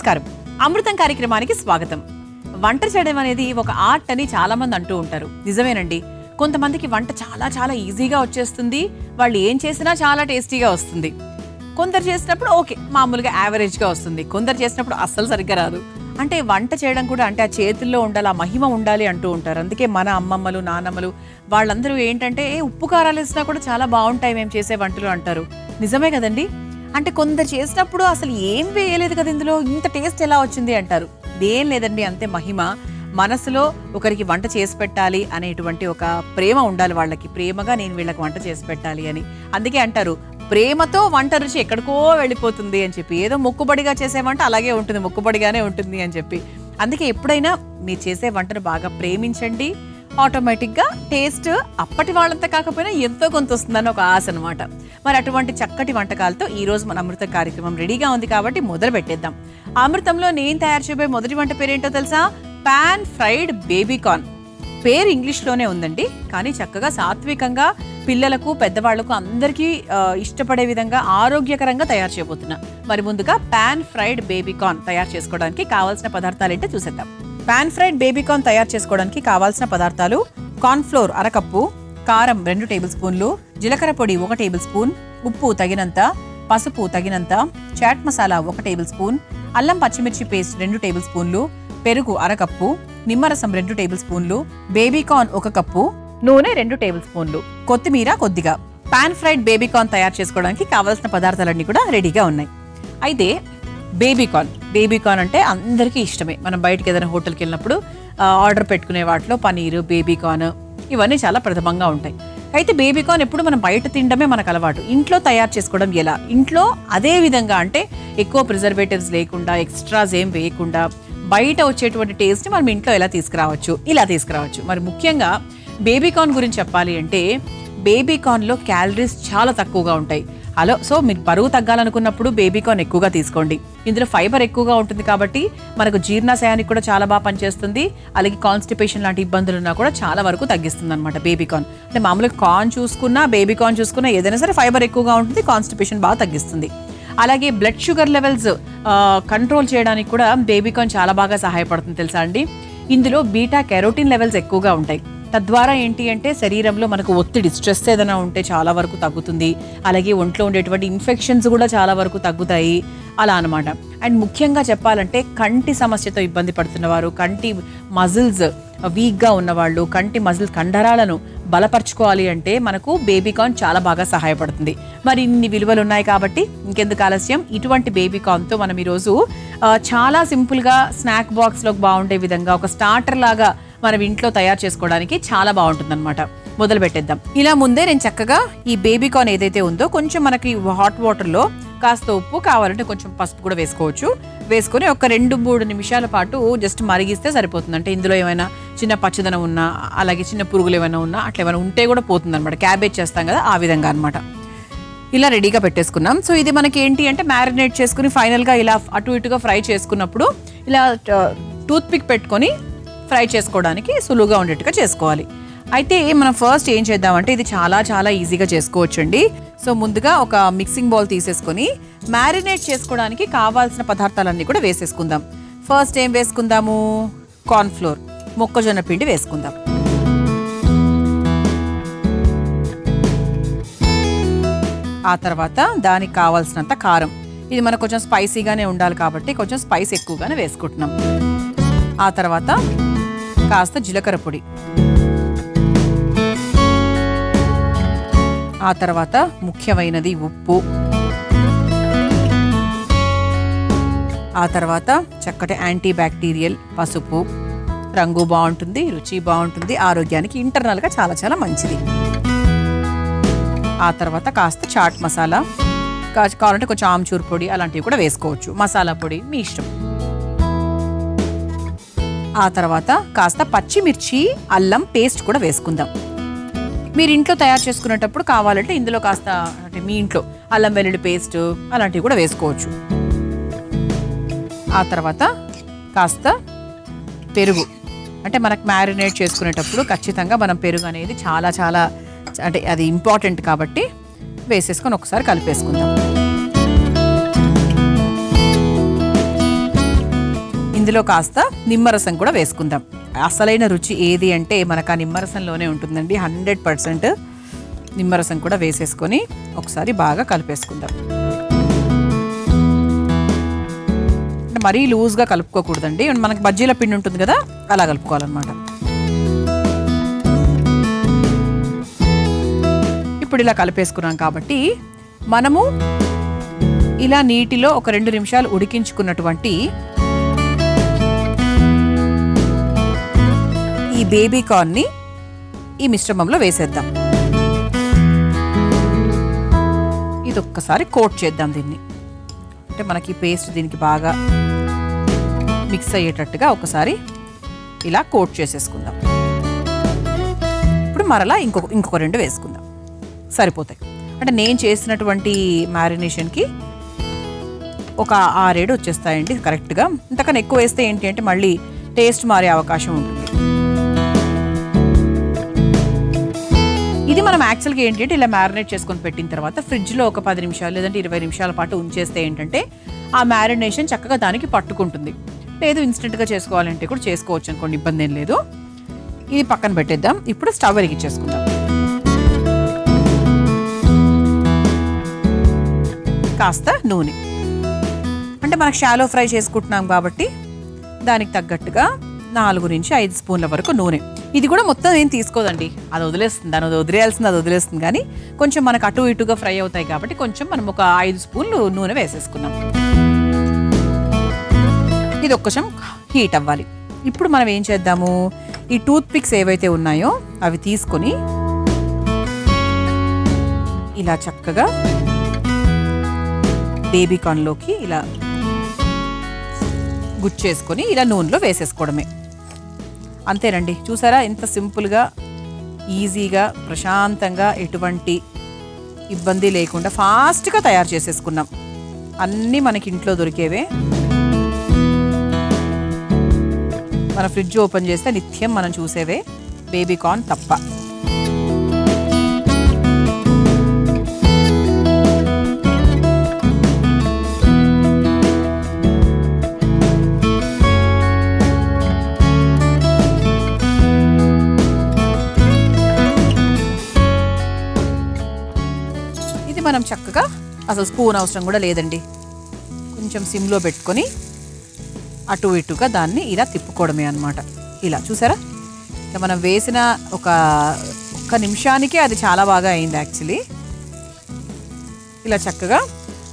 నమస్కారం. అమృతం కార్యక్రమానికి స్వాగతం. వంట చేయడం అనేది ఒక ఆర్ట్ అని చాలా మంది అంటూ ఉంటారు. నిజమేనండి. కొంతమందికి వంట చాలా చాలా ఈజీగా వచ్చేస్తుంది. వాళ్ళు ఏం చేసినా చాలా టేస్టీగా వస్తుంది. కొందరు చేసినప్పుడు ఓకే మామూలుగా యావరేజ్గా వస్తుంది. కొందరు చేసినప్పుడు అస్సలు సరిగ్గా రాదు. అంటే వంట చేయడం కూడా అంటే ఆ చేతుల్లో ఉండాలి, ఆ మహిమ ఉండాలి అంటూ ఉంటారు. అందుకే మన అమ్మమ్మలు నాన్నమ్మలు వాళ్ళందరూ ఏంటంటే ఉప్పు కారాలు వేసినా కూడా చాలా బాగుంటాయి మేము చేసే వంటలు అంటారు. నిజమే కదండి. అంటే కొందరు చేసినప్పుడు అసలు ఏం వేయలేదు కదా ఇందులో, ఇంత టేస్ట్ ఎలా వచ్చింది అంటారు. ఏం లేదండి, అంతే మహిమ. మనసులో ఒకరికి వంట చేసి పెట్టాలి అనేటువంటి ఒక ప్రేమ ఉండాలి వాళ్ళకి. ప్రేమగా నేను వీళ్ళకి వంట చేసి పెట్టాలి అని. అందుకే అంటారు ప్రేమతో వంట రుచి ఎక్కడికో వెళ్ళిపోతుంది అని చెప్పి. ఏదో మొక్కుబడిగా చేసే వంట అలాగే ఉంటుంది, మొక్కుబడిగానే ఉంటుంది అని చెప్పి. అందుకే ఎప్పుడైనా మీరు చేసే వంటను బాగా ప్రేమించండి. ఆటోమేటిక్గా టేస్ట్ అప్పటి వాళ్ళంతా కాకపోయినా ఎంతో కొంత వస్తుందని ఒక ఆశ అనమాట. మరి అటువంటి చక్కటి వంటకాలతో ఈరోజు మన అమృతం కార్యక్రమం రెడీగా ఉంది కాబట్టి మొదలు పెట్టేద్దాం. అమృతంలో నేను తయారు చేయబోయే మొదటి వంట పేరేంటో తెలుసా? Pan fried baby corn. పేరు ఇంగ్లీష్లోనే ఉందండి, కానీ చక్కగా సాత్వికంగా పిల్లలకు పెద్దవాళ్లకు అందరికీ ఇష్టపడే విధంగా ఆరోగ్యకరంగా తయారు చేయబోతున్నా. మరి ముందుగా పాన్ ఫ్రైడ్ బేబీ కార్న్ తయారు చేసుకోవడానికి కావాల్సిన పదార్థాలు ఏంటో చూసేద్దాం. పాన్ ఫ్రైడ్ బేబీ కార్న్ తయారు చేసుకోవడానికి కావాల్సిన పదార్థాలు: కార్న్ ఫ్లోర్ 1/2 కప్పు, కారం 2 టేబుల్ స్పూన్లు, జీలకర్ర పొడి 1 టేబుల్ స్పూన్, ఉప్పు తగినంత, పసుపు తగినంత, చాట్ మసాలా 1 టేబుల్ స్పూన్, అల్లం పచ్చిమిర్చి పేస్ట్ 2 టేబుల్ స్పూన్లు, పెరుగు 1/2 కప్పు, నిమ్మరసం 2 టేబుల్ స్పూన్లు, బేబీ కార్న్ 1 కప్పు, నూనె 2 టేబుల్ స్పూన్లు, కొత్తిమీర కొద్దిగా. పాన్ ఫ్రైడ్ బేబీ కార్న్ తయారు చేసుకోవడానికి కావాల్సిన పదార్థాలన్నీ కూడా రెడీగా ఉన్నాయి. అయితే బేబీ కార్న్ అంటే అందరికీ ఇష్టమే. మనం బయటకి ఏదైనా హోటల్కి వెళ్ళినప్పుడు ఆర్డర్ పెట్టుకునే వాటిలో పనీరు, బేబీ కార్న్ ఇవన్నీ చాలా ప్రథమంగా ఉంటాయి. అయితే బేబీ కార్న్ ఎప్పుడు మనం బయట తినడమే మనకు అలవాటు. ఇంట్లో తయారు చేసుకోవడం ఎలా? ఇంట్లో అదే విధంగా అంటే ఎక్కువ ప్రిజర్వేటివ్స్ లేకుండా, ఎక్స్ట్రాస్ ఏం వేయకుండా బయట వచ్చేటువంటి టేస్ట్ని మనం ఇంట్లో ఎలా తీసుకురావచ్చు? ఇలా తీసుకురావచ్చు. మరి ముఖ్యంగా బేబీ కార్న్ గురించి చెప్పాలి అంటే బేబీ కార్న్లో క్యాలరీస్ చాలా తక్కువగా ఉంటాయి. సో మీరు బరువు తగ్గాలనుకున్నప్పుడు బేబీ కార్న్ ఎక్కువగా తీసుకోండి. ఇందులో ఫైబర్ ఎక్కువగా ఉంటుంది కాబట్టి మనకు జీర్ణాశయానికి కూడా చాలా బాగా పనిచేస్తుంది. అలాగే కాన్స్టిపేషన్ లాంటి ఇబ్బందులు ఉన్నా కూడా చాలా వరకు తగ్గిస్తుంది అనమాట బేబీ కార్న్. అంటే మామూలుగా కార్న్ చూసుకున్నా బేబీ కార్న్ చూసుకున్నా ఏదైనా సరే ఫైబర్ ఎక్కువగా ఉంటుంది, కాన్స్టిపేషన్ బాగా తగ్గిస్తుంది. అలాగే బ్లడ్ షుగర్ లెవెల్స్ కంట్రోల్ చేయడానికి కూడా బేబీ కార్న్ చాలా బాగా సహాయపడుతుంది తెలుసా అండి. ఇందులో బీటా కెరోటిన్ లెవెల్స్ ఎక్కువగా ఉంటాయి. తద్వారా ఏంటి అంటే శరీరంలో మనకు ఒత్తిడి, స్ట్రెస్ ఏదైనా ఉంటే చాలా వరకు తగ్గుతుంది. అలాగే ఒంట్లో ఉండేటువంటి ఇన్ఫెక్షన్స్ కూడా చాలా వరకు తగ్గుతాయి అలా అనమాట. అండ్ ముఖ్యంగా చెప్పాలంటే కంటి సమస్యతో ఇబ్బంది పడుతున్న వారు, కంటి మజిల్స్ వీక్గా ఉన్నవాళ్ళు, కంటి మజిల్ కండరాలను బలపరచుకోవాలి అంటే మనకు బేబీ కార్న్ చాలా బాగా సహాయపడుతుంది. మరి ఇన్ని విలువలు ఉన్నాయి కాబట్టి ఇంకెందుకు ఆలస్యం, ఇటువంటి బేబీ కార్న్తో మనం ఈరోజు చాలా సింపుల్గా స్నాక్ బాక్స్లోకి బాగుండే విధంగా ఒక స్టార్టర్ లాగా మనం ఇంట్లో తయారు చేసుకోవడానికి చాలా బాగుంటుంది అనమాట. మొదలు పెట్టేద్దాం. ఇలా ముందే నేను చక్కగా ఈ బేబీ కార్న్ ఏదైతే ఉందో కొంచెం మనకి హాట్ వాటర్లో కాస్త ఉప్పు, కావాలంటే కొంచెం పసుపు కూడా వేసుకోవచ్చు. వేసుకొని ఒక 2-3 నిమిషాల పాటు జస్ట్ మరిగిస్తే సరిపోతుంది. అంటే ఇందులో ఏమైనా చిన్న పచ్చదనం ఉన్నా, అలాగే చిన్న పురుగులు ఏమైనా ఉన్నా అట్లా ఏమైనా ఉంటే కూడా పోతుంది అనమాట. క్యాబేజ్ చేస్తాం కదా ఆ విధంగా అనమాట. ఇలా రెడీగా పెట్టేసుకున్నాం. సో ఇది మనకి ఏంటి అంటే మ్యారినేట్ చేసుకుని ఫైనల్గా ఇలా అటు ఇటుగా ఫ్రై చేసుకున్నప్పుడు ఇలా టూత్ పిక్ పెట్టుకొని ఫ్రై చేసుకోవడానికి సులువుగా ఉండేట్టుగా చేసుకోవాలి. అయితే మనం ఫస్ట్ ఏం చేద్దామంటే ఇది చాలా చాలా ఈజీగా చేసుకోవచ్చు అండి. సో ముందుగా ఒక మిక్సింగ్ బౌల్ తీసేసుకొని మ్యారినేట్ చేసుకోవడానికి కావాల్సిన పదార్థాలన్నీ కూడా వేసేసుకుందాం. ఫస్ట్ ఏం వేసుకుందాము? కార్న్ ఫ్లోర్, మొక్కజొన్న పిండి వేసుకుందాం. ఆ తర్వాత దానికి కావాల్సినంత కారం. ఇది మనకు కొంచెం స్పైసీగానే ఉండాలి కాబట్టి కొంచెం స్పైస్ ఎక్కువగానే వేసుకుంటున్నాం. ఆ తర్వాత కాస్త జీలకర్ర పొడి, ఆ తర్వాత ముఖ్యమైనది ఉప్పు, ఆ తర్వాత చక్కటి యాంటీ బ్యాక్టీరియల్ పసుపు. రంగు బాగుంటుంది, రుచి బాగుంటుంది, ఆరోగ్యానికి ఇంటర్నల్గా చాలా చాలా మంచిది. ఆ తర్వాత కాస్త చాట్ మసాలా, కావాలంటే కొంచెం ఆమ్చూర్ పొడి అలాంటివి కూడా వేసుకోవచ్చు. మసాలా పొడి మీ ఇష్టం. ఆ తర్వాత కాస్త పచ్చిమిర్చి, అల్లం పేస్ట్ కూడా వేసుకుందాం. మీరు ఇంట్లో తయారు చేసుకునేటప్పుడు కావాలంటే ఇందులో కాస్త అంటే మీ ఇంట్లో అల్లం వెల్లుల్లి పేస్ట్ అలాంటివి కూడా వేసుకోవచ్చు. ఆ తర్వాత కాస్త పెరుగు. అంటే మనకు మ్యారినేట్ చేసుకునేటప్పుడు ఖచ్చితంగా మనం పెరుగు అనేది చాలా చాలా అంటే అది ఇంపార్టెంట్ కాబట్టి వేసేసుకొని ఒకసారి కలిపేసుకుందాం. ఇందులో కాస్త నిమ్మరసం కూడా వేసుకుందాం. అసలైన రుచి ఏది అంటే మనకు ఆ నిమ్మరసంలోనే ఉంటుందండి. 100% నిమ్మరసం కూడా వేసేసుకొని ఒకసారి బాగా కలిపేసుకుందాం. మరీ లూజ్గా కలుపుకోకూడదండి. మనకి బజ్జీల పిండి ఉంటుంది కదా, అలా కలుపుకోవాలన్నమాట. ఇప్పుడు ఇలా కలిపేసుకున్నాం కాబట్టి మనము ఇలా నీటిలో ఒక 2 నిమిషాలు ఉడికించుకున్నటువంటి ఈ బేబీ కార్న్ని ఈ మిశ్రమంలో వేసేద్దాం. ఇది ఒక్కసారి కోట్ చేద్దాం దీన్ని. అంటే మనకి పేస్ట్ దీనికి బాగా మిక్స్ అయ్యేటట్టుగా ఒకసారి ఇలా కోట్ చేసేసుకుందాం. ఇప్పుడు మరలా ఇంకొక 2 వేసుకుందాం, సరిపోతాయి. అంటే నేను చేసినటువంటి మ్యారినేషన్కి ఒక 6-7 వచ్చేస్తాయండి కరెక్ట్గా. ఇంతకన్నా ఎక్కువ వేస్తే ఏంటి అంటే మళ్ళీ టేస్ట్ మారే అవకాశం ఉంటుంది. ఇది మనం యాక్చువల్గా ఏంటి అంటే ఇలా మ్యారినేట్ చేసుకొని పెట్టిన తర్వాత ఫ్రిడ్జ్లో ఒక 10 నిమిషాలు లేదంటే 20 నిమిషాల పాటు ఉంచేస్తే ఏంటంటే ఆ మ్యారినేషన్ చక్కగా దానికి పట్టుకుంటుంది. లేదు ఇన్స్టెంట్గా చేసుకోవాలంటే కూడా చేసుకోవచ్చు అనుకోండి, ఇబ్బంది ఏం లేదు. ఇది పక్కన పెట్టేద్దాం. ఇప్పుడు స్టవ్ వెలిగించేసుకుందాం. కాస్త నూనె, అంటే మనకు షాలో ఫ్రై చేసుకుంటున్నాం కాబట్టి దానికి తగ్గట్టుగా 4 నుంచి 5 స్పూన్ల వరకు నూనె. ఇది కూడా మొత్తం ఏం తీసుకోదండి, అది వదిలేస్తుంది. దాని వదిలేయాల్సింది అది వదిలేస్తుంది. కానీ కొంచెం మనకు అటు ఇటుగా ఫ్రై అవుతాయి కాబట్టి కొంచెం మనం ఒక 5 స్పూన్లు నూనె వేసేసుకున్నాం. ఇది ఒక్కసం హీట్ అవ్వాలి. ఇప్పుడు మనం ఏం చేద్దాము, ఈ టూత్ పిక్స్ ఏవైతే ఉన్నాయో అవి తీసుకొని ఇలా చక్కగా బేబీ కార్న్లోకి ఇలా గుచ్చేసుకొని ఇలా నూనెలో వేసేసుకోవడమే. అంతేనండి. చూసారా ఎంత సింపుల్గా, ఈజీగా, ప్రశాంతంగా, ఎటువంటి ఇబ్బంది లేకుండా ఫాస్ట్గా తయారు చేసేసుకున్నాం. అన్నీ మనకి ఇంట్లో దొరికేవే. మన ఫ్రిడ్జ్ ఓపెన్ చేస్తే నిత్యం మనం చూసేవే బేబీ కార్న్ తప్ప. మనం చక్కగా అసలు స్పూన్ అవసరం కూడా లేదండి. కొంచెం సిమ్లో పెట్టుకొని అటు ఇటుగా దాన్ని ఇలా తిప్పుకోవడమే అన్నమాట. ఇలా చూసారా, మనం వేసిన ఒక్క నిమిషానికే అది చాలా బాగా అయింది యాక్చువల్లీ. ఇలా చక్కగా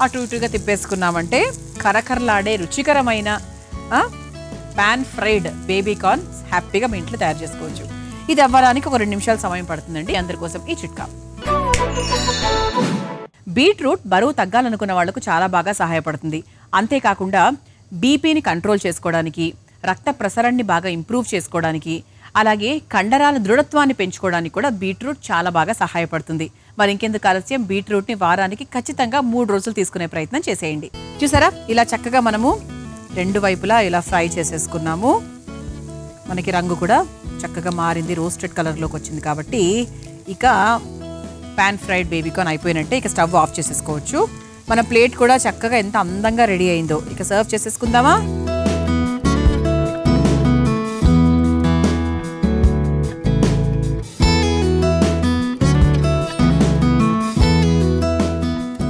అటు ఇటుగా తిప్పేసుకున్నామంటే కరకరలాడే రుచికరమైన పాన్ ఫ్రైడ్ బేబీ కార్న్ హ్యాపీగా మీ ఇంట్లో తయారు చేసుకోవచ్చు. ఇది అవ్వడానికి ఒక 2 నిమిషాలు సమయం పడుతుందండి. అందరి కోసం ఈ చిట్కా. బీట్రూట్ బరువు తగ్గాలనుకున్న వాళ్లకు చాలా బాగా సహాయపడుతుంది. అంతేకాకుండా బీపీని కంట్రోల్ చేసుకోవడానికి, రక్త ప్రసరణని బాగా ఇంప్రూవ్ చేసుకోవడానికి, అలాగే కండరాల దృఢత్వాన్ని పెంచుకోవడానికి కూడా బీట్రూట్ చాలా బాగా సహాయపడుతుంది. మరి ఇంకెందుకు ఆలస్యం, బీట్రూట్ని వారానికి ఖచ్చితంగా 3 రోజులు తీసుకునే ప్రయత్నం చేసేయండి. చూసారా, ఇలా చక్కగా మనము 2 వైపులా ఇలా ఫ్రై చేసేసుకున్నాము. మనకి రంగు కూడా చక్కగా మారింది, రోస్టెడ్ కలర్లోకి వచ్చింది. కాబట్టి ఇక పాన్ ఫ్రైడ్ బేబీ కార్న్ అయిపోయినట్టే. ఇక స్టవ్ ఆఫ్ చేసేసుకోవచ్చు. మన ప్లేట్ కూడా చక్కగా ఎంత అందంగా రెడీ అయిందో. ఇక సర్వ్ చేసేసుకుందామా.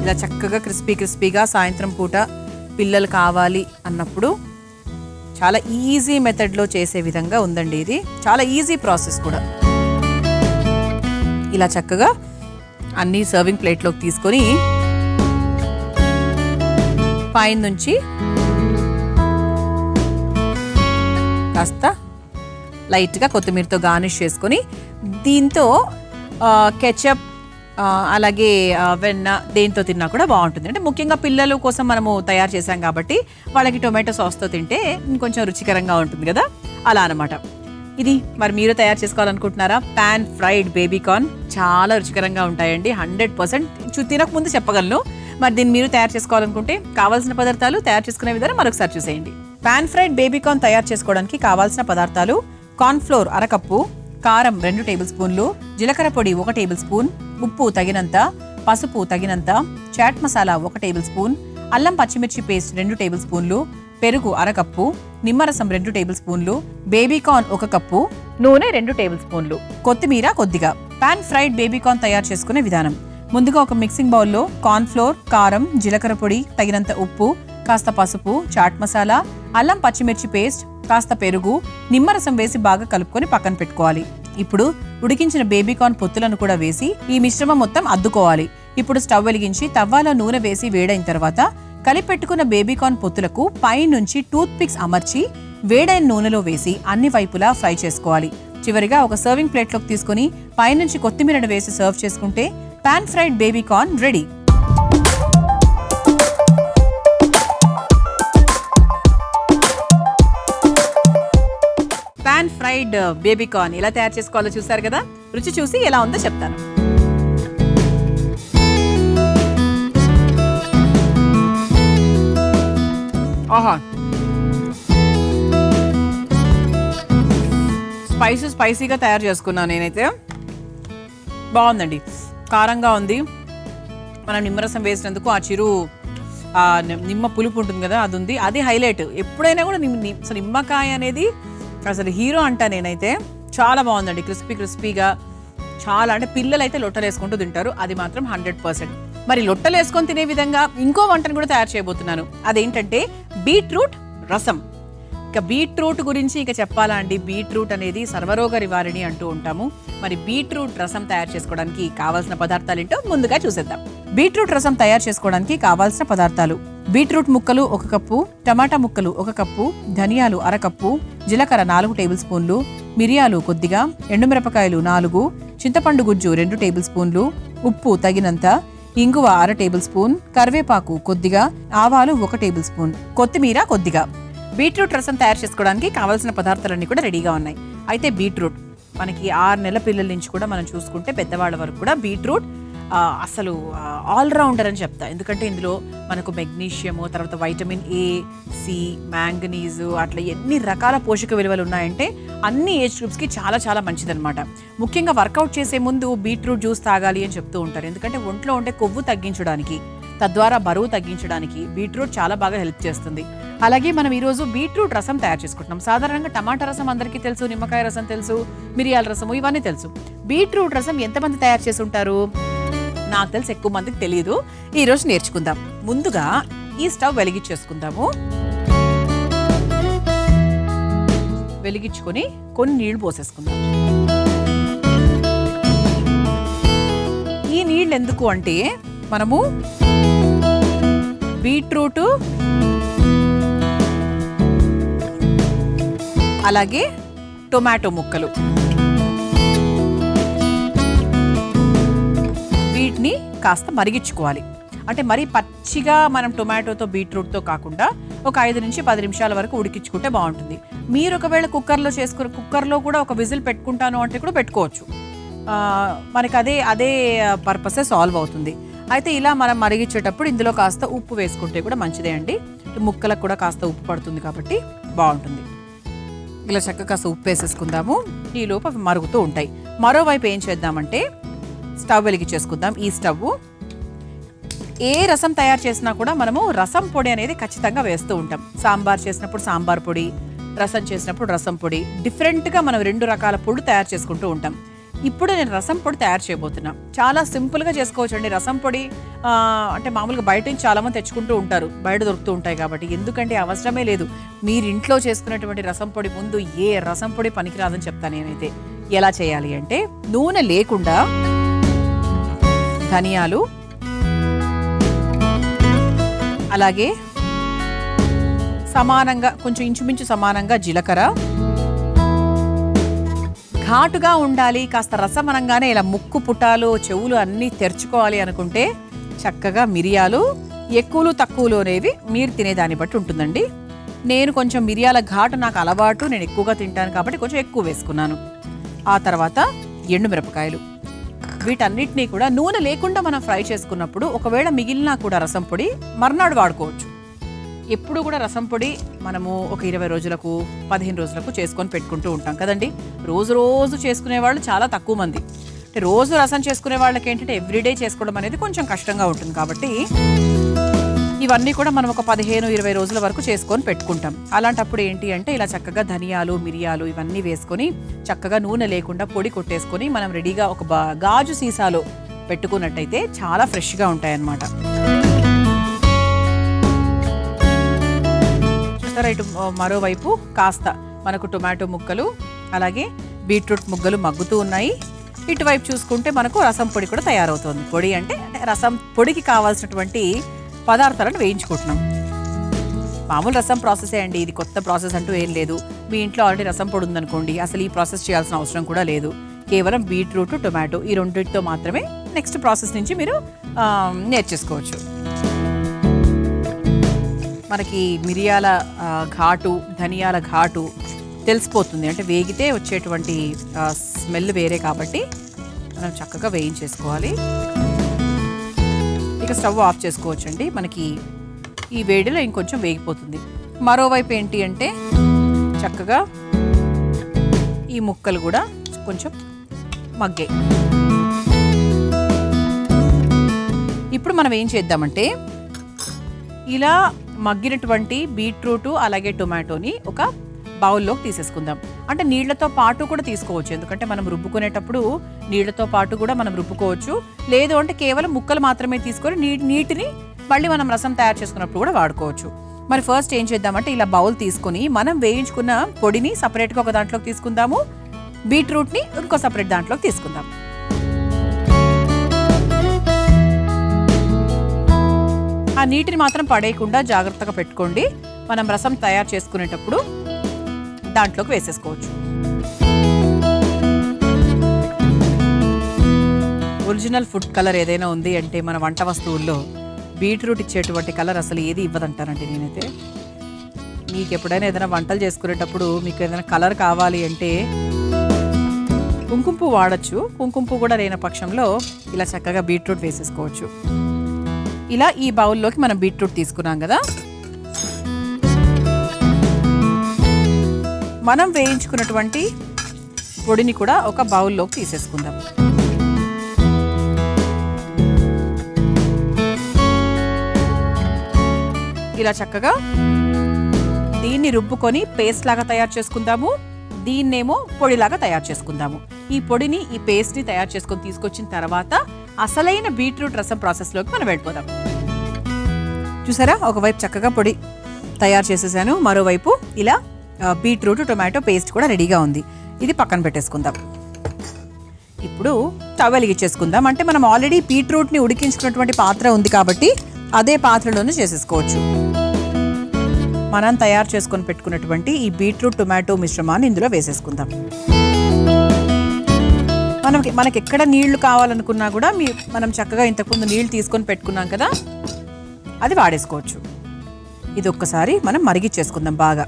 ఇలా చక్కగా క్రిస్పీగా సాయంత్రం పూట పిల్లలు కావాలి అన్నప్పుడు చాలా ఈజీ మెథడ్లో చేసే విధంగా ఉందండి. ఇది చాలా ఈజీ ప్రాసెస్ కూడా. ఇలా చక్కగా అన్ని సర్వింగ్ ప్లేట్లోకి తీసుకొని పైన నుంచి కాస్త లైట్గా కొత్తిమీరతో గార్నిష్ చేసుకొని దీంతో కెచప్ అలాగే వెన్న దేంతో తిన్నా కూడా బాగుంటుంది. అంటే ముఖ్యంగా పిల్లల కోసం మనము తయారు చేసాం కాబట్టి వాళ్ళకి టొమాటో సాస్తో తింటే ఇంకొంచెం రుచికరంగా ఉంటుంది కదా, అలా అన్నమాట. ఇది మరి మీరు తయారు చేసుకోవాలనుకుంటున్నారా? పాన్ ఫ్రైడ్ బేబీ కార్న్ చాలా రుచికరంగా ఉంటాయండి. 100% తినక ముందు చెప్పగలను. మరి దీన్ని మీరు తయారు చేసుకోవాలనుకుంటే కావాల్సిన పదార్థాలు, తయారు చేసుకునే విధానం మరొకసారి చూసేయండి. పాన్ ఫ్రైడ్ బేబీ కార్న్ తయారు చేసుకోవడానికి కావాల్సిన పదార్థాలు: కార్న్ ఫ్లోర్ 1 కప్పు, కారం 2 టేబుల్ స్పూన్లు, జీలకర్ర పొడి 1 టేబుల్ స్పూన్, ఉప్పు తగినంత, పసుపు తగినంత, చాట్ మసాలా 1 టేబుల్ స్పూన్, అల్లం పచ్చిమిర్చి పేస్ట్ 2 టేబుల్ స్పూన్లు, పెరుగు అరకప్పు, నిమ్మరసం 2 టేబుల్ స్పూన్లు, బేబీకార్న్ 1 కప్పు, నూనె 2 టేబుల్ స్పూన్లు, కొత్తిమీర కొద్దిగా. పాన్ ఫ్రైడ్ బేబీకార్న్ తయారు చేసుకునే విధానం. ముందుగా ఒక మిక్సింగ్ బౌల్లో కార్న్ ఫ్లోర్, కారం, జీలకర్ర పొడి, తగినంత ఉప్పు, కాస్త పసుపు, చాట్ మసాలా, అల్లం పచ్చిమిర్చి పేస్ట్, కాస్త పెరుగు, నిమ్మరసం వేసి బాగా కలుపుకొని పక్కన పెట్టుకోవాలి. ఇప్పుడు ఉడికించిన బేబీకార్న్ పొత్తులను కూడా వేసి ఈ మిశ్రమం మొత్తం అద్దుకోవాలి. ఇప్పుడు స్టవ్ వెలిగించి తవ్వాలో నూనె వేసి వేడైన తర్వాత కలిపెట్టుకున్న బేబీకార్న్ పొత్తులకు పైనుంచి టూత్ పిక్స్ అమర్చి వేడైన నూనెలో వేసి అన్ని వైపులా ఫ్రై చేసుకోవాలి. చివరిగా ఒక సర్వింగ్ ప్లేట్లోకి తీసుకుని పైనుంచి కొత్తిమీరను వేసి సర్వ్ చేసుకుంటే pan fried baby corn ready. Pan fried baby corn ఎలా తయారు చేసుకోవాలో చూసారు కదా. రుచి చూసి ఎలా ఉందో చెప్తాను. ఆహా, స్పైసీగా తయారు చేసుకున్నాను నేనైతే. బాగుందండి, కారంగా ఉంది. మనం నిమ్మరసం వేసినందుకు ఆ చిరు నిమ్మ పులుపు ఉంటుంది కదా, అది ఉంది. అది హైలైట్. ఎప్పుడైనా కూడా నిమ్మకాయ అనేది అసలు హీరో అంటా నేనైతే. చాలా బాగుందండి, క్రిస్పీగా. చాలా అంటే పిల్లలు అయితే లొట్టలు వేసుకుంటూ తింటారు, అది మాత్రం 100%. మరి లొట్టలు వేసుకొని తినే విధంగా ఇంకో వంటను కూడా తయారు చేయబోతున్నాను. అదేంటంటే బీట్రూట్ రసం. ఇక బీట్రూట్ గురించి ఇక చెప్పాలా అండి, బీట్రూట్ అనేది సర్వరోగ నివారణి అంటూ ఉంటాము. మరి బీట్రూట్ రసం తయారు చేసుకోవడానికి కావాల్సిన పదార్థాలు ఏంటో ముందుగా చూసేద్దాం. బీట్రూట్ రసం తయారు చేసుకోవడానికి కావాల్సిన పదార్థాలు: బీట్రూట్ ముక్కలు 1 కప్పు, టమాటా ముక్కలు 1 కప్పు, ధనియాలు అరకప్పు, జీలకర్ర 4 టేబుల్ స్పూన్లు, మిరియాలు కొద్దిగా, ఎండుమిరపకాయలు 4, చింతపండు గుజ్జు 2 టేబుల్ స్పూన్లు, ఉప్పు తగినంత, ఇంగువ 1/2 టేబుల్ స్పూన్, కరివేపాకు కొద్దిగా, ఆవాలు 1 టేబుల్ స్పూన్, కొత్తిమీర కొద్దిగా. బీట్రూట్ రసం తయారు చేసుకోవడానికి కావాల్సిన పదార్థాలన్నీ కూడా రెడీగా ఉన్నాయి. అయితే బీట్రూట్ మనకి 6 నెలల పిల్లల నుంచి కూడా మనం చూసుకుంటే పెద్దవాళ్ళ వరకు కూడా బీట్రూట్ అసలు ఆల్రౌండర్ అని చెప్తా. ఎందుకంటే ఇందులో మనకు మెగ్నీషియము, తర్వాత వైటమిన్ ఏ, సి, మ్యాంగనీజు, అట్లా ఎన్ని రకాల పోషక విలువలు ఉన్నాయంటే అన్ని ఏజ్ గ్రూప్స్కి చాలా చాలా మంచిదన్నమాట. ముఖ్యంగా వర్కౌట్ చేసే ముందు బీట్రూట్ జ్యూస్ తాగాలి అని చెప్తూ ఉంటారు. ఎందుకంటే ఒంట్లో ఉండే కొవ్వు తగ్గించడానికి, తద్వారా బరువు తగ్గించడానికి బీట్రూట్ చాలా బాగా హెల్ప్ చేస్తుంది. అలాగే మనం ఈరోజు బీట్రూట్ రసం తయారు చేసుకుంటున్నాం. సాధారణంగా టమాటా రసం అందరికీ తెలుసు, నిమ్మకాయ రసం తెలుసు, మిరియాల రసము ఇవన్నీ తెలుసు. బీట్రూట్ రసం ఎంతమంది తయారు చేసి ఉంటారు? నాకు తెలిసి ఎక్కువ మందికి తెలియదు. ఈరోజు నేర్చుకుందాం. ముందుగా ఈ స్టవ్ వెలిగించేసుకుందాము. వెలిగించుకొని కొన్ని నీళ్లు పోసేసుకుందాం. ఈ నీళ్ళు ఎందుకు అంటే మనము బీట్రూట్ అలాగే టొమాటో ముక్కలు వీటిని కాస్త మరిగించుకోవాలి. అంటే మరీ పచ్చిగా మనం టొమాటోతో బీట్రూట్తో కాకుండా ఒక 5 నుంచి 10 నిమిషాల వరకు ఉడికించుకుంటే బాగుంటుంది. మీరు ఒకవేళ కుక్కర్లో కూడా ఒక విజిల్ పెట్టుకుంటాను అంటే కూడా పెట్టుకోవచ్చు. మనకి అదే పర్పసే సాల్వ్ అవుతుంది. అయితే ఇలా మనం మరిగించేటప్పుడు ఇందులో కాస్త ఉప్పు వేసుకుంటే కూడా మంచిదే అండి. ముక్కలకు కూడా కాస్త ఉప్పు పడుతుంది కాబట్టి బాగుంటుంది. ఇలా చక్కగా కాస్త ఉప్పు వేసేసుకుందాము. ఈలోపు అవి మరుగుతూ ఉంటాయి. మరోవైపు ఏం చేద్దామంటే స్టవ్ వెలిగించేసుకుందాం. ఈ స్టవ్ ఏ రసం తయారు చేసినా కూడా మనము రసం పొడి అనేది ఖచ్చితంగా వేస్తూ ఉంటాం. సాంబార్ చేసినప్పుడు సాంబార్ పొడి, రసం చేసినప్పుడు రసం పొడి, డిఫరెంట్గా మనం 2 రకాల పొడి తయారు చేసుకుంటూ ఉంటాం. ఇప్పుడు నేను రసం పొడి తయారు చేయబోతున్నా. చాలా సింపుల్గా చేసుకోవచ్చు అండి. రసం పొడి అంటే మామూలుగా బయట నుంచి చాలామంది తెచ్చుకుంటూ ఉంటారు, బయట దొరుకుతూ ఉంటాయి కాబట్టి ఎందుకంటే అవసరమే లేదు. మీరు ఇంట్లో చేసుకునేటువంటి రసం పొడి ముందు ఏ రసం పొడి పనికిరాదని చెప్తాను నేనైతే. ఎలా చేయాలి అంటే నూనె లేకుండా ధనియాలు, అలాగే సమానంగా కొంచెం ఇంచుమించు సమానంగా జీలకర్ర, ఘాటుగా ఉండాలి, కాస్త రసం అనగానే ఇలా ముక్కు పుటాలు చెవులు అన్నీ తెరుచుకోవాలి అనుకుంటే చక్కగా మిరియాలు, ఎక్కువలు తక్కువలు అనేవి మీరు తినేదాన్ని బట్టి ఉంటుందండి. నేను కొంచెం మిరియాల ఘాటు నాకు అలవాటు, నేను ఎక్కువగా తింటాను కాబట్టి కొంచెం ఎక్కువ వేసుకున్నాను. ఆ తర్వాత ఎండుమిరపకాయలు, వీటన్నిటినీ కూడా నూనె లేకుండా మనం ఫ్రై చేసుకున్నప్పుడు ఒకవేళ మిగిలినా కూడా రసం పొడి మర్నాడు వాడుకోవచ్చు. ఎప్పుడు కూడా రసం పొడి మనము ఒక 20 రోజులకు 15 రోజులకు చేసుకొని పెట్టుకుంటూ ఉంటాం కదండి. రోజు చేసుకునే వాళ్ళు చాలా తక్కువ మంది. అంటే రోజు రసం చేసుకునే వాళ్ళకి ఏంటంటే ఎవ్రీడే చేసుకోవడం అనేది కొంచెం కష్టంగా ఉంటుంది. కాబట్టి ఇవన్నీ కూడా మనం ఒక 15-20 రోజుల వరకు చేసుకొని పెట్టుకుంటాం. అలాంటప్పుడు ఏంటి అంటే ఇలా చక్కగా ధనియాలు, మిరియాలు ఇవన్నీ వేసుకొని చక్కగా నూనె లేకుండా పొడి కొట్టేసుకొని మనం రెడీగా ఒక గాజు సీసాలో పెట్టుకున్నట్టయితే చాలా ఫ్రెష్గా ఉంటాయన్నమాట. చూస్తారా, ఇటు మరోవైపు కాస్త మనకు టొమాటో ముక్కలు అలాగే బీట్రూట్ ముక్కలు మగ్గుతూ ఉన్నాయి. ఇటువైపు చూసుకుంటే మనకు రసం పొడి కూడా తయారవుతుంది. పొడి అంటే రసం పొడికి కావాల్సినటువంటి పదార్థాలను వేయించుకుంటున్నాం. మామూలు రసం ప్రాసెసే అండి, ఇది కొత్త ప్రాసెస్ అంటూ ఏం లేదు. మీ ఇంట్లో ఆల్రెడీ రసం పొడి ఉందనుకోండి, అసలు ఈ ప్రాసెస్ చేయాల్సిన అవసరం కూడా లేదు. కేవలం బీట్రూట్, టొమాటో ఈ రెండింటితో మాత్రమే నెక్స్ట్ ప్రాసెస్ నుంచి మీరు నేర్చేసుకోవచ్చు. మనకి మిరియాల ఘాటు, ధనియాల ఘాటు తెలిసిపోతుంది. అంటే వేగితే వచ్చేటువంటి స్మెల్ వేరే కాబట్టి మనం చక్కగా వేయించేసుకోవాలి. ఇక స్టవ్ ఆఫ్ చేసుకోవచ్చు అండి. మనకి ఈ వేడిలో ఇంకొంచెం వేగిపోతుంది. మరోవైపు ఏంటి అంటే చక్కగా ఈ ముక్కలు కూడా కొంచెం మగ్గాయి. ఇప్పుడు మనం ఏం చేద్దామంటే ఇలా మగ్గినటువంటి బీట్రూట్ అలాగే టొమాటోని ఒక బౌల్లోకి తీసేసుకుందాం. అంటే నీళ్లతో పాటు కూడా తీసుకోవచ్చు, ఎందుకంటే మనం రుబ్బుకునేటప్పుడు నీళ్లతో పాటు కూడా మనం రుబ్బుకోవచ్చు. లేదు అంటే కేవలం ముక్కలు మాత్రమే తీసుకొని నీటిని మళ్ళీ మనం రసం తయారు చేసుకున్నప్పుడు కూడా వాడుకోవచ్చు. మరి ఫస్ట్ ఏం చేద్దామంటే ఇలా బౌల్ తీసుకొని మనం వేయించుకున్న పొడిని సపరేట్గా ఒక దాంట్లోకి తీసుకుందాము, బీట్రూట్ని ఇంకో సపరేట్ దాంట్లోకి తీసుకుందాం. ఆ నీటిని మాత్రం పడేయకుండా జాగ్రత్తగా పెట్టుకోండి. మనం రసం తయారు చేసుకునేటప్పుడు దాంట్లోకి వేసేసుకోవచ్చు. ఒరిజినల్ ఫుడ్ కలర్ ఏదైనా ఉంది అంటే మన వంట వస్తువుల్లో బీట్రూట్ ఇచ్చేటువంటి కలర్ అసలు ఏది ఇవ్వదంటానండి నేనైతే. మీకు ఎప్పుడైనా ఏదైనా వంటలు చేసుకునేటప్పుడు మీకు ఏదైనా కలర్ కావాలి అంటే కుంకుమ పువ్వు వాడచ్చు. కుంకుమ పువ్వు కూడా లేని పక్షంలో ఇలా చక్కగా బీట్రూట్ వేసేసుకోవచ్చు. ఇలా ఈ బౌల్లోకి మనం బీట్రూట్ తీసుకున్నాం కదా, మనం వేయించుకున్నటువంటి పొడిని కూడా ఒక బౌల్లోకి తీసేసుకుందాం. ఇలా చక్కగా దీన్ని రుబ్బుకొని పేస్ట్ లాగా తయారు చేసుకుందాము. దీన్నేమో పొడిలాగా తయారు చేసుకుందాము. ఈ పొడిని, ఈ పేస్ట్ని తయారు చేసుకొని తీసుకొచ్చిన తర్వాత అసలైన బీట్రూట్ రసం ప్రాసెస్లోకి మనం వెళ్ళిపోదాం. చూసారా, ఒకవైపు చక్కగా పొడి తయారు చేసేసాను, మరోవైపు ఇలా బీట్రూట్ టొమాటో పేస్ట్ కూడా రెడీగా ఉంది. ఇది పక్కన పెట్టేసుకుందాం. ఇప్పుడు స్టవ్ వెలిగించేసుకుందాం. అంటే మనం ఆల్రెడీ బీట్రూట్ని ఉడికించుకున్నటువంటి పాత్ర ఉంది కాబట్టి అదే పాత్రలోనే చేసేసుకోవచ్చు. మనం తయారు చేసుకొని పెట్టుకున్నటువంటి ఈ బీట్రూట్ టొమాటో మిశ్రమాన్ని ఇందులో వేసేసుకుందాం. మనకి ఎక్కడ నీళ్లు కావాలనుకున్నా కూడా మనం చక్కగా ఇంతకుముందు నీళ్లు తీసుకొని పెట్టుకున్నాం కదా, అది వాడేసుకోవచ్చు. ఇది ఒక్కసారి మనం మరిగిచ్చేసుకుందాం బాగా.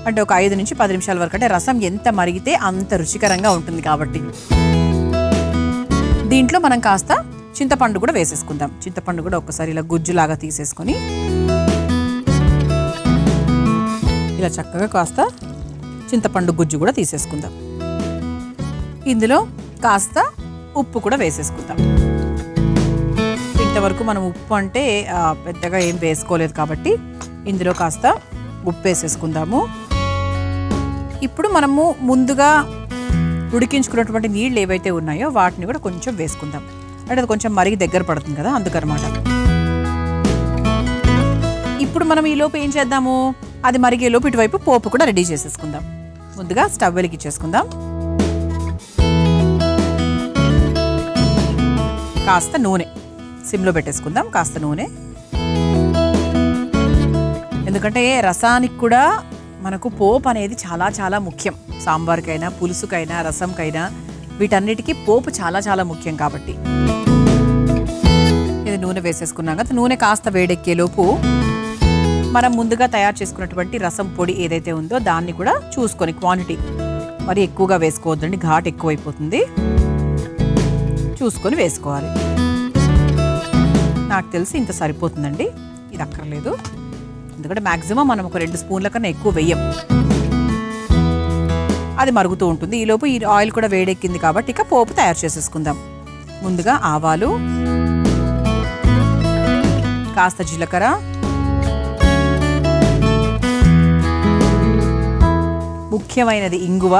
అంటే ఒక 5 నుంచి 10 నిమిషాల వరకు. అంటే రసం ఎంత మరిగితే అంత రుచికరంగా ఉంటుంది కాబట్టి. దీంట్లో మనం కాస్త చింతపండు కూడా వేసేసుకుందాం. చింతపండు కూడా ఒక్కసారి ఇలా గుజ్జులాగా తీసేసుకొని ఇలా చక్కగా కాస్త చింతపండు గుజ్జు కూడా తీసేసుకుందాం. ఇందులో కాస్త ఉప్పు కూడా వేసేసుకుందాం. ఇంతవరకు మనం ఉప్పు అంటే పెద్దగా ఏం వేసుకోలేదు కాబట్టి ఇందులో కాస్త ఉప్పు వేసేసుకుందాము. ఇప్పుడు మనము ముందుగా ఉడికించుకున్నటువంటి నీళ్ళు ఏవైతే ఉన్నాయో వాటిని కూడా కొంచెం వేసుకుందాం. అంటే అది కొంచెం మరిగి దగ్గర పడుతుంది కదా, అందుకనమాట. ఇప్పుడు మనం ఈ లోపు ఏం చేద్దాము, అది మరిగే లోపు ఇటువైపు పోపు కూడా రెడీ చేసేసుకుందాం. ముందుగా స్టవ్ వెలిగించేసుకుందాం. కాస్త నూనె సిమ్లో పెట్టేసుకుందాం. కాస్త నూనె, ఎందుకంటే రసానికి కూడా మనకు పోపు అనేది చాలా చాలా ముఖ్యం. సాంబార్కైనా, పులుసుకైనా, రసంకైనా వీటన్నిటికీ పోపు చాలా చాలా ముఖ్యం కాబట్టి. ఇది నూనె వేసేసుకున్నాం కదా. నూనె కాస్త వేడెక్కేలోపు మనం ముందుగా తయారు చేసుకున్నటువంటి రసం పొడి ఏదైతే ఉందో దాన్ని కూడా చూసుకొని క్వాంటిటీ మరి ఎక్కువగా వేసుకోవద్దండి, ఘాట్ ఎక్కువైపోతుంది. చూసుకొని వేసుకోవాలి. నాకు తెలిసి ఇంత సరిపోతుందండి, ఇది అక్కర్లేదు. ఎందుకంటే మ్యాక్సిమం మనం ఒక 2 స్పూన్ల కన్నా ఎక్కువ వేయం. అది మరుగుతూ ఉంటుంది. ఈలోపు ఈ ఆయిల్ కూడా వేడెక్కింది కాబట్టి ఇక పోపు తయారు చేసేసుకుందాం. ముందుగా ఆవాలు, కాస్త జీలకర్ర, ముఖ్యమైనది ఇంగువ,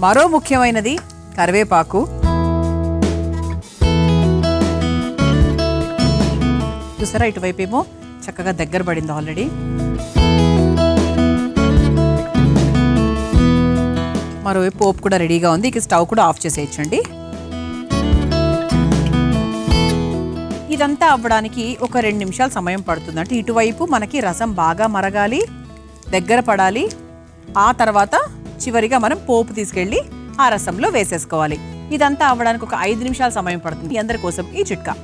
మరో ముఖ్యమైనది కరివేపాకు, చూసారా ఇటువైపు ఏమో చక్కగా దగ్గర పడింది ఆల్రెడీ. మరోవైపు పోపు కూడా రెడీగా ఉంది. ఇక స్టవ్ కూడా ఆఫ్ చేసేయచ్చండి. ఇదంతా అవ్వడానికి ఒక 2 నిమిషాలు సమయం పడుతుంది. అంటే ఇటువైపు మనకి రసం బాగా మరగాలి, దగ్గర పడాలి. ఆ తర్వాత చివరిగా మనం పోపు తీసుకెళ్ళి ఆ రసంలో వేసేసుకోవాలి. ఇదంతా అవ్వడానికి ఒక 5 నిమిషాల సమయం పడుతుంది. అందరి కోసం ఈ చిట్కా.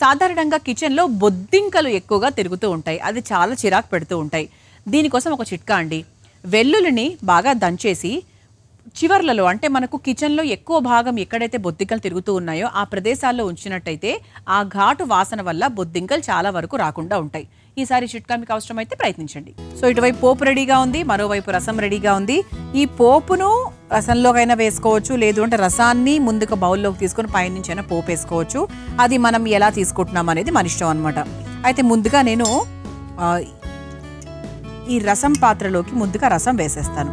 సాధారణంగా కిచెన్లో బొద్దింకలు ఎక్కువగా తిరుగుతూ ఉంటాయి. అది చాలా చిరాకు పెడుతూ ఉంటాయి. దీనికోసం ఒక చిట్కా అండి. వెల్లుల్లిని బాగా దంచేసి చివర్లలో, అంటే మనకు కిచెన్లో ఎక్కువ భాగం ఎక్కడైతే బొద్దింకలు తిరుగుతూ ఉన్నాయో ఆ ప్రదేశాల్లో ఉంచినట్టయితే ఆ ఘాటు వాసన వల్ల బొద్దింకలు చాలా వరకు రాకుండా ఉంటాయి. ఈసారి చిట్కా మీకు అవసరమైతే ప్రయత్నించండి. సో ఇటువైపు పోపు రెడీగా ఉంది, మరోవైపు రసం రెడీగా ఉంది. ఈ పోపును రసంలోకైనా వేసుకోవచ్చు, లేదు అంటే రసాన్ని ముందుగా బౌల్లోకి తీసుకొని పైనుంచి అయినా పోపు వేసుకోవచ్చు. అది మనం ఎలా తీసుకుంటున్నాం అనేది మన ఇష్టం అనమాట. అయితే ముందుగా నేను ఈ రసం పాత్రలోకి ముందుగా రసం వేసేస్తాను.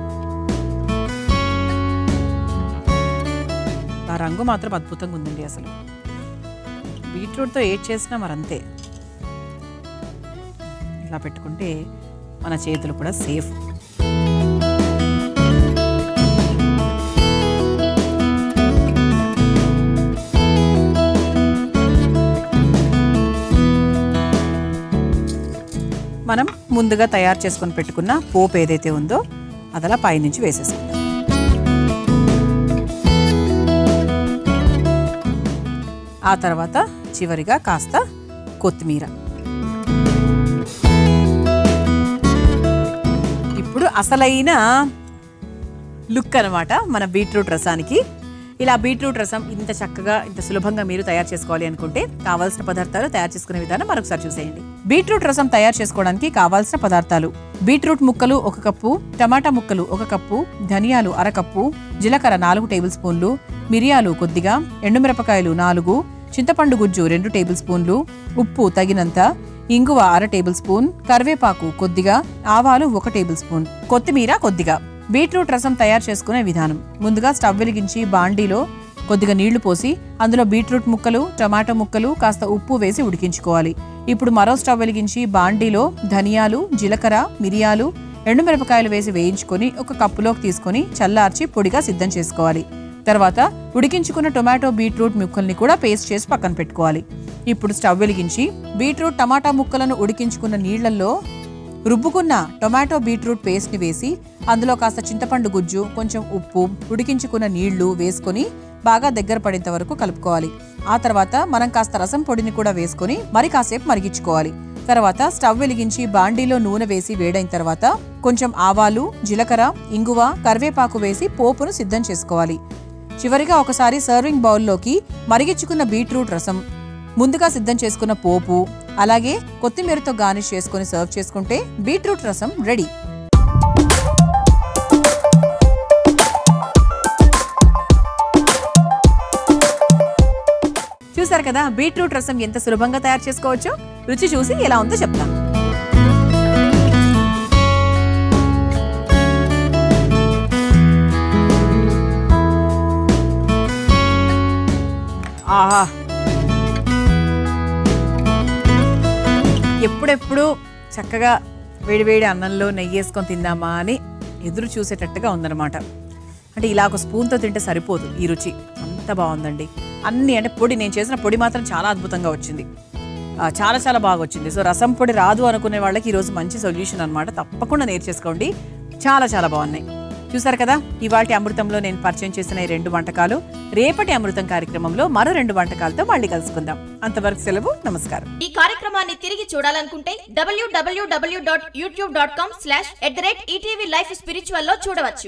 ఆ రంగు మాత్రం అద్భుతంగా ఉందండి. అసలు బీట్రూట్తో ఏడ్ చేసినా మరంతే. ఇలా పెట్టుకుంటే మన చేతులు కూడా సేఫ్. మనం ముందుగా తయారు చేసుకొని పెట్టుకున్న పోపు ఏదైతే ఉందో అదలా పైనుంచి వేసేసుకుందాం. ఆ తర్వాత చివరిగా కాస్త కొత్తిమీర. ఇప్పుడు అసలైన లుక్ అన్నమాట మన బీట్రూట్ రసానికి. ఇలా బీట్రూట్ రసం ఇంత చక్కగా ఇంత సులభంగా మీరు తయారు చేసుకోవాలి అనుకుంటే కావాల్సిన పదార్థాలు, తయారు చేసుకునే విధానం మరొకసారి చూసేయండి. బీట్రూట్ రసం తయారు చేసుకోవడానికి కావాల్సిన పదార్థాలు: బీట్రూట్ ముక్కలు 1 కప్పు, టమాటా ముక్కలు 1 కప్పు, ధనియాలు 1/2 కప్పు, జీలకర్ర 4 టేబుల్ స్పూన్లు, మిరియాలు కొద్దిగా, ఎండుమిరపకాయలు 4, చింతపండు గుజ్జు 2 టేబుల్ స్పూన్లు, ఉప్పు తగినంత, ఇంగువ 1/2 టేబుల్ స్పూన్, కరివేపాకు కొద్దిగా, ఆవాలు 1 టేబుల్ స్పూన్, కొత్తిమీర కొద్దిగా. బీట్రూట్ రసం తయారు చేసుకునే విధానం: ముందుగా స్టవ్ వెలిగించి బాండీలో కొద్దిగా నీళ్లు పోసి అందులో బీట్రూట్ ముక్కలు, టమాటో ముక్కలు, కాస్త ఉప్పు వేసి ఉడికించుకోవాలి. ఇప్పుడు మరో స్టవ్ వెలిగించి బాండీలో ధనియాలు, జీలకర్ర, మిరియాలు, ఎండుమిరపకాయలు వేసి వేయించుకొని ఒక కప్పులోకి తీసుకొని చల్లార్చి పొడిగా సిద్ధం చేసుకోవాలి. తర్వాత ఉడికించుకున్న టొమాటో, బీట్రూట్ ముక్కల్ని కూడా పేస్ట్ చేసి పక్కన పెట్టుకోవాలి. ఇప్పుడు స్టవ్ వెలిగించి బీట్రూట్, టమాటా ముక్కలను ఉడికించుకున్న నీళ్లలో రుబ్బుకున్న టొమాటో, బీట్రూట్ పేస్ట్ని వేసి అందులో కాస్త చింతపండు గుజ్జు, కొంచెం ఉప్పు, ఉడికించుకున్న నీళ్లు వేసుకొని బాగా దగ్గర పడేంత వరకు కలుపుకోవాలి. ఆ తర్వాత మనం కాస్త రసం పొడిని కూడా వేసుకొని మరి కాసేపు మరిగించుకోవాలి. తర్వాత స్టవ్ వెలిగించి బాండీలో నూనె వేసి వేడైన తర్వాత కొంచెం ఆవాలు, జీలకర్ర, ఇంగువ, కరివేపాకు వేసి పోపును సిద్ధం చేసుకోవాలి. చివరిగా ఒకసారి సర్వింగ్ బౌల్లోకి మరిగించుకున్న బీట్రూట్ రసం, ముందుగా సిద్ధం చేసుకున్న పోపు, అలాగే కొత్తిమీరతో గార్నిష్ చేసుకుని సర్వ్ చేసుకుంటే బీట్రూట్ రసం రెడీ. చూసారు కదా బీట్రూట్ రసం ఎంత సులభంగా తయారు చేసుకోవచ్చో. రుచి చూసి ఎలా ఉందో చెప్తాను. ఆహా, ఎప్పుడెప్పుడు చక్కగా వేడివేడి అన్నంలో నెయ్యి వేసుకొని తిందామా అని ఎదురు చూసేటట్టుగా ఉందన్నమాట. అంటే ఇలా ఒక స్పూన్తో తింటే సరిపోదు ఈ రుచి, అంత బాగుందండి. అన్నీ అంటే పొడి, నేను చేసిన పొడి మాత్రం చాలా అద్భుతంగా వచ్చింది, చాలా చాలా బాగా వచ్చింది. సో రసం పొడి రాదు అనుకునే వాళ్ళకి ఈరోజు మంచి సొల్యూషన్ అనమాట. తప్పకుండా నేర్చేసుకోండి, చాలా చాలా బాగున్నాయి. చూసారు కదా ఇవాల్టి అమృతంలో నేను పరిచయం చేసిన ఈ 2 వంటకాలు. రేపటి అమృతం కార్యక్రమంలో మరో 2 వంటకాలతో మళ్ళీ కలుసుకుందాం. అంతవరకు సెలవు, నమస్కారం. ఈ కార్యక్రమాన్ని తిరిగి చూడాలనుకుంటే www.youtube.com/ETV Life Spiritual లో చూడవచ్చు.